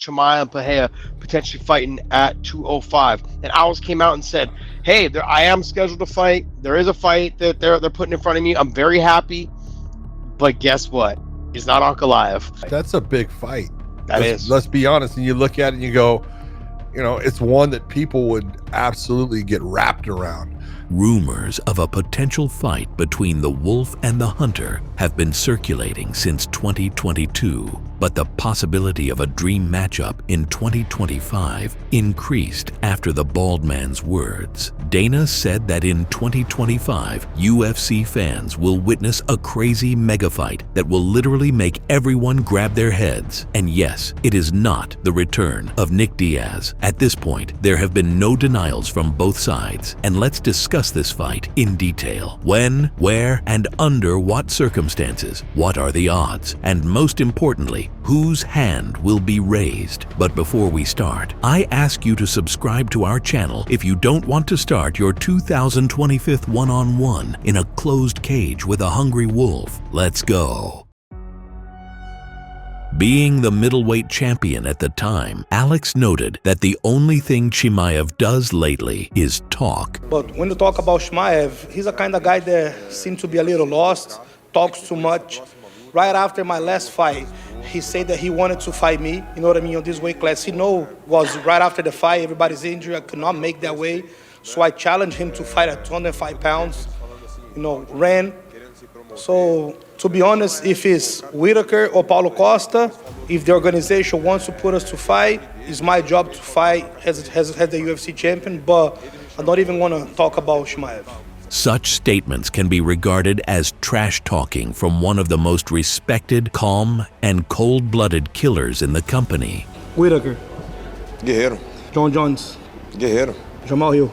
Chimaev and Pereira potentially fighting at 205. And Alex came out and said, "Hey, I am scheduled to fight. There is a fight that they're putting in front of me. I'm very happy, but guess what? It's not Ankalaev." That's a big fight. That is. Let's be honest. And you look at it and you go, it's one that people would absolutely get wrapped around. Rumors of a potential fight between the wolf and the hunter have been circulating since 2022, but the possibility of a dream matchup in 2025 increased after the bald man's words. Dana said that in 2025, UFC fans will witness a crazy mega fight that will literally make everyone grab their heads. And yes, it is not the return of Nick Diaz. At this point, there have been no denials from both sides, and let's discuss this fight in detail. When, where, and under what circumstances? What are the odds? And most importantly, whose hand will be raised? But before we start, I ask you to subscribe to our channel if you don't want to start your 2025 one-on-one in a closed cage with a hungry wolf. Let's go. Being the middleweight champion at the time, Alex noted that the only thing Chimaev does lately is talk. But when you talk about Chimaev, he's a kind of guy that seems to be a little lost, talks too much. Right after my last fight, he said that he wanted to fight me, you know what I mean, on this weight class. He was right after the fight, everybody's injured, I could not make that weight. So I challenged him to fight at 205 pounds, ran. So, to be honest, if it's Whitaker or Paulo Costa, if the organization wants to put us to fight, it's my job to fight as the UFC champion, but I don't even want to talk about Chimaev. Such statements can be regarded as trash talking from one of the most respected, calm, and cold-blooded killers in the company. Whitaker. Guerreiro. John Jones. Guerreiro. Jamal Hill.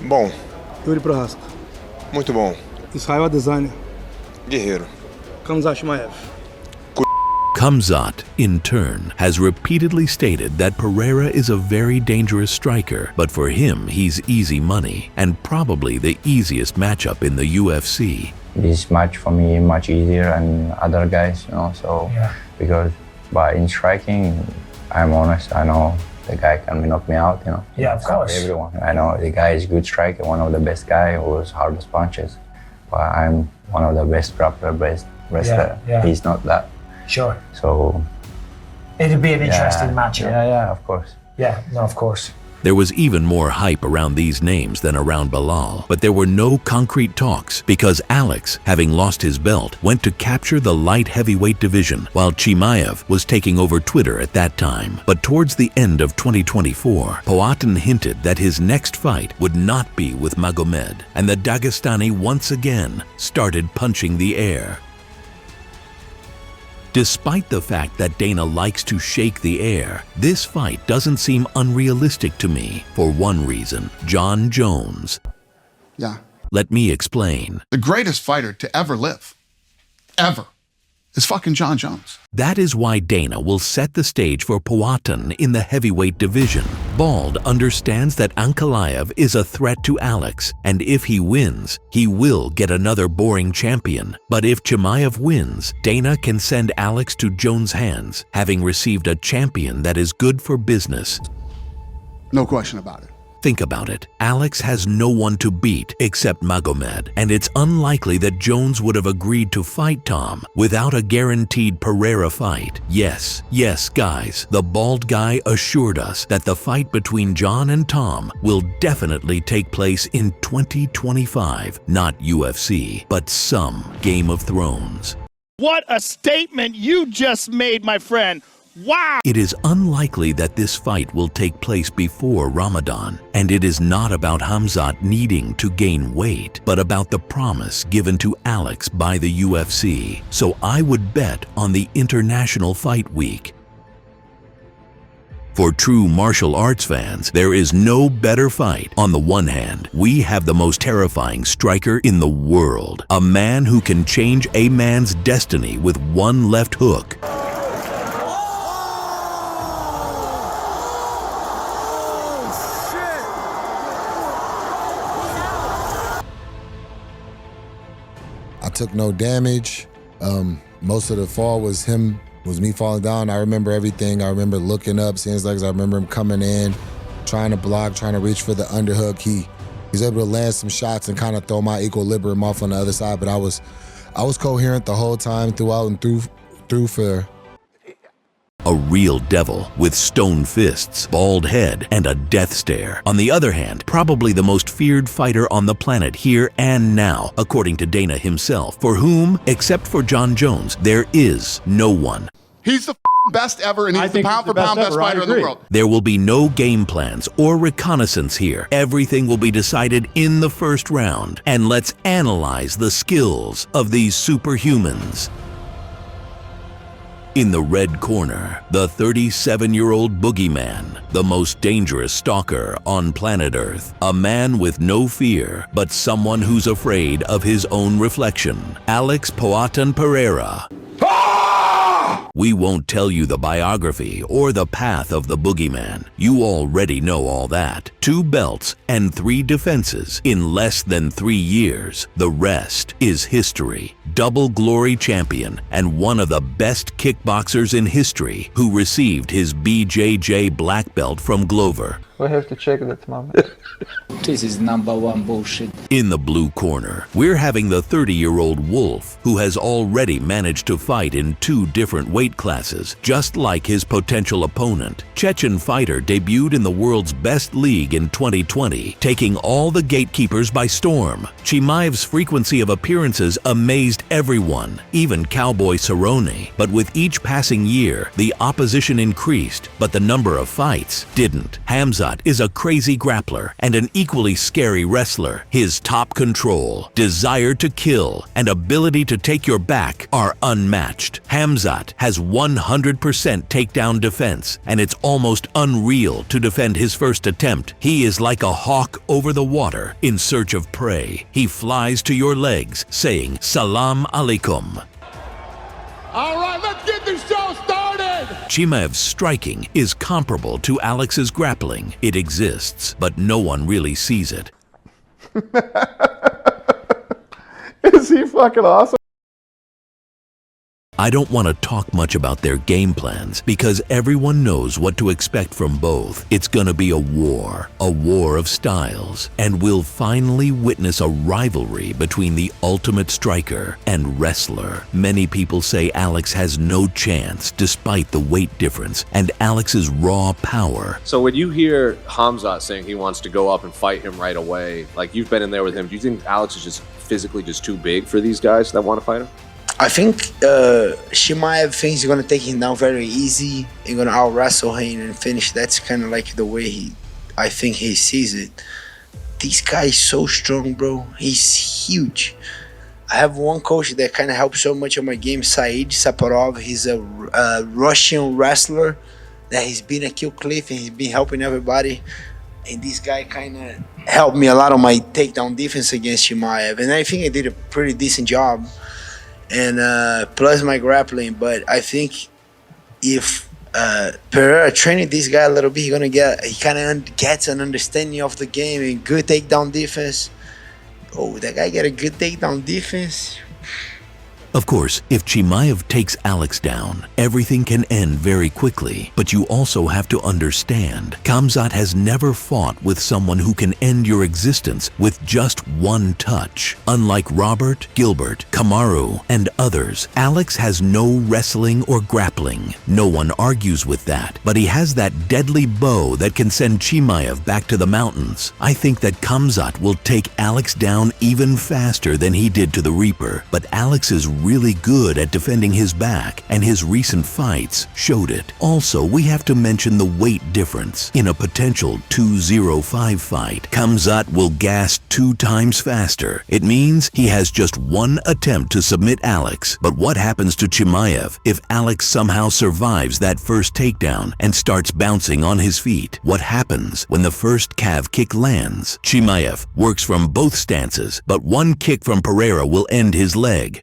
Bom. Yuri Prohaska. Muito bom. Israel Adesanya. Guerreiro. Khamzat Chimaev. Khamzat, in turn, has repeatedly stated that Pereira is a very dangerous striker, but for him, he's easy money and probably the easiest matchup in the UFC. This match for me much easier than other guys, but in striking, I'm honest, I know the guy can knock me out, Yeah, of course. Everyone. I know the guy is good striker, one of the best guy who has hardest punches. But I'm one of the best grappler, best wrestler. Yeah. He's not that. Sure. So it'd be an interesting matchup. Yeah, of course. Yeah, no, of course. There was even more hype around these names than around Belal, but there were no concrete talks because Alex, having lost his belt, went to capture the light heavyweight division while Chimaev was taking over Twitter at that time. But towards the end of 2024, Powhatan hinted that his next fight would not be with Magomed, and the Dagestani once again started punching the air. Despite the fact that Dana likes to shake the air, this fight doesn't seem unrealistic to me for one reason: John Jones. Yeah. Let me explain. The greatest fighter to ever live, ever, is fucking John Jones. That is why Dana will set the stage for Powhatan in the heavyweight division. Bald understands that Ankalaev is a threat to Alex, and if he wins, he will get another boring champion. But if Chimaev wins, Dana can send Alex to Jones' hands, having received a champion that is good for business. No question about it. Think about it. Alex has no one to beat except Magomed, and it's unlikely that Jones would have agreed to fight Tom without a guaranteed Pereira fight. Yes, guys, the bald guy assured us that the fight between John and Tom will definitely take place in 2025, not UFC, but some Game of Thrones. What a statement you just made, my friend. Wow! It is unlikely that this fight will take place before Ramadan, and it is not about Khamzat needing to gain weight, but about the promise given to Alex by the UFC. So I would bet on the International Fight Week. For true martial arts fans, there is no better fight. On the one hand, we have the most terrifying striker in the world, a man who can change a man's destiny with one left hook. I took no damage. Most of the fall was him It was me falling down. I remember everything. I remember looking up, seeing his legs. I remember him coming in, trying to block, trying to reach for the underhook. He's able to land some shots and kind of throw my equilibrium off on the other side. But I was coherent the whole time, throughout and through for. A real devil with stone fists, bald head, and a death stare. On the other hand, probably the most feared fighter on the planet here and now, according to Dana himself, for whom, except for John Jones, there is no one. He's the best ever, and he's the pound-for-pound best fighter in the world. There will be no game plans or reconnaissance here. Everything will be decided in the first round. And let's analyze the skills of these superhumans. In the red corner, the 37-year-old boogeyman, the most dangerous stalker on planet Earth. A man with no fear, but someone who's afraid of his own reflection. Alex Pereira. We won't tell you the biography or the path of the boogeyman. You already know all that. 2 belts and 3 defenses in less than 3 years. The rest is history. Double glory champion and one of the best kickboxers in history who received his BJJ black belt from Glover. We have to check that, mom. This is #1 bullshit. In the blue corner, we're having the 30-year-old Wolf, who has already managed to fight in 2 different weight classes, just like his potential opponent. Chechen fighter debuted in the world's best league in 2020, taking all the gatekeepers by storm. Chimaev's frequency of appearances amazed everyone, even Cowboy Cerrone. But with each passing year, the opposition increased, but the number of fights didn't. Khamzat is a crazy grappler and an equally scary wrestler. His top control, desire to kill, and ability to take your back are unmatched. Khamzat has 100% takedown defense, and it's almost unreal to defend his first attempt. He is like a hawk over the water in search of prey. He flies to your legs, saying, "Salam alaikum." All right, let's get this show started! Chimaev's striking is comparable to Alex's grappling. It exists, but no one really sees it. Is he fucking awesome? I don't want to talk much about their game plans because everyone knows what to expect from both. It's gonna be a war of styles, and we'll finally witness a rivalry between the ultimate striker and wrestler. Many people say Alex has no chance despite the weight difference and Alex's raw power. So when you hear Khamzat saying he wants to go up and fight him right away, like you've been in there with him, do you think Alex is just physically just too big for these guys that want to fight him? I think Chimaev thinks he's gonna take him down very easy. He's gonna out wrestle him and finish. That's kind of like the way I think he sees it. This guy is so strong, bro. He's huge. I have one coach that kind of helps so much on my game, Said Saparov. He's a Russian wrestler that he's been at Kill Cliff and he's been helping everybody. And this guy kind of helped me a lot on my takedown defense against Chimaev. And I think I did a pretty decent job. And plus my grappling, but I think if Pereira training this guy a little bit, he kind of gets an understanding of the game and good takedown defense. Oh, that guy got a good takedown defense. Of course, if Chimaev takes Alex down, everything can end very quickly. But you also have to understand, Khamzat has never fought with someone who can end your existence with just one touch. Unlike Robert, Gilbert, Kamaru, and others, Alex has no wrestling or grappling. No one argues with that, but he has that deadly bow that can send Chimaev back to the mountains. I think that Khamzat will take Alex down even faster than he did to the Reaper, but Alex is really good at defending his back, and his recent fights showed it. Also, we have to mention the weight difference. In a potential 205 fight, Khamzat will gas 2 times faster. It means he has just one attempt to submit Alex. But what happens to Chimaev if Alex somehow survives that first takedown and starts bouncing on his feet? What happens when the first calf kick lands? Chimaev works from both stances, but one kick from Pereira will end his leg.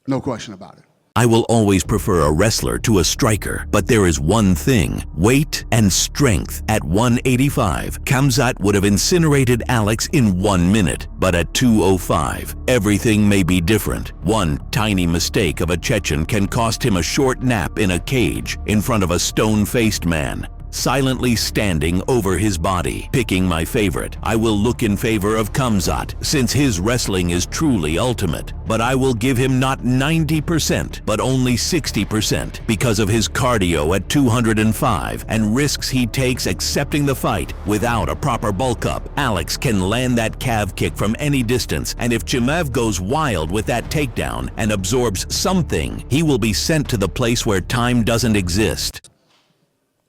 No question about it. I will always prefer a wrestler to a striker, but there is one thing: weight and strength. At 185, Khamzat would have incinerated Alex in 1 minute, but at 205, everything may be different. One tiny mistake of a Chechen can cost him a short nap in a cage in front of a stone-faced man, silently standing over his body. Picking my favorite, I will look in favor of Khamzat, since his wrestling is truly ultimate. But I will give him not 90%, but only 60% because of his cardio at 205 and risks he takes accepting the fight without a proper bulk up. Alex can land that calf kick from any distance, and if Chimaev goes wild with that takedown and absorbs something, he will be sent to the place where time doesn't exist.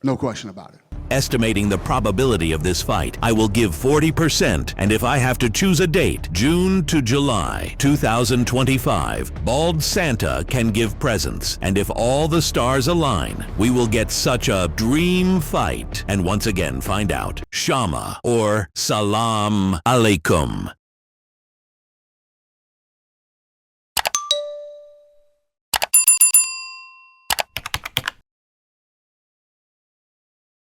No question about it. Estimating the probability of this fight, I will give 40%, and if I have to choose a date, June to July 2025, Bald Santa can give presents, and if all the stars align, we will get such a dream fight, and once again find out Shama or Salam Alaikum.